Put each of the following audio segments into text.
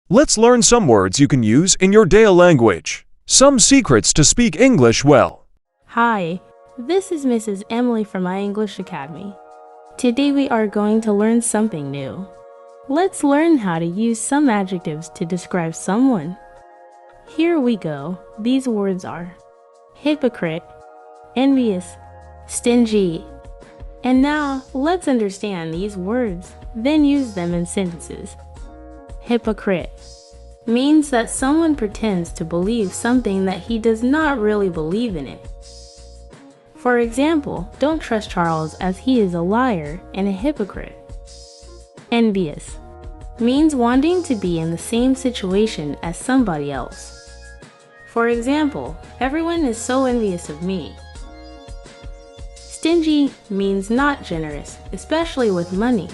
Let's learn some words you can use in your daily language. Some secrets to speak English well. Hi, this is Mrs. Emily from i.English Academy. Today we are going to learn something new. Let's learn how to use some adjectives to describe someone. Here we go. These words are hypocrite, envious, stingy. And now let's understand these words, then use them in sentences. Hypocrite means that someone pretends to believe something that he does not really believe in it. For example, don't trust Charles as he is a liar and a hypocrite. Envious means wanting to be in the same situation as somebody else. For example, everyone is so envious of me. Stingy means not generous, especially with money.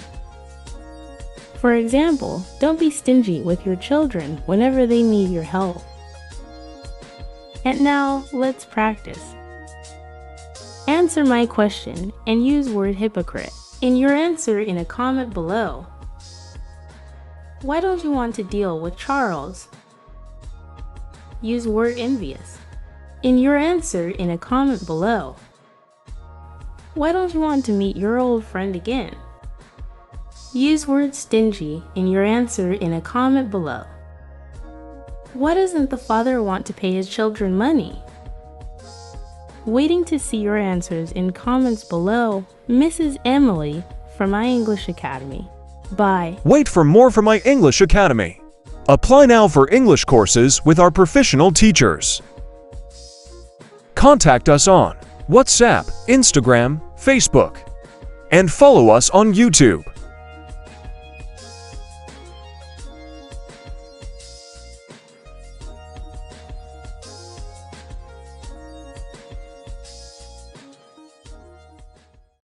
For example, don't be stingy with your children whenever they need your help. And now, let's practice. Answer my question and use word hypocrite in your answer in a comment below. Why don't you want to deal with Charles? Use word envious in your answer in a comment below. Why don't you want to meet your old friend again? Use word stingy in your answer in a comment below. Why doesn't the father want to pay his children money? Waiting to see your answers in comments below. Mrs. Emily from i.English Academy. Bye. Wait for more from i.English Academy. Apply now for English courses with our professional teachers. Contact us on WhatsApp, Instagram, Facebook, and follow us on YouTube.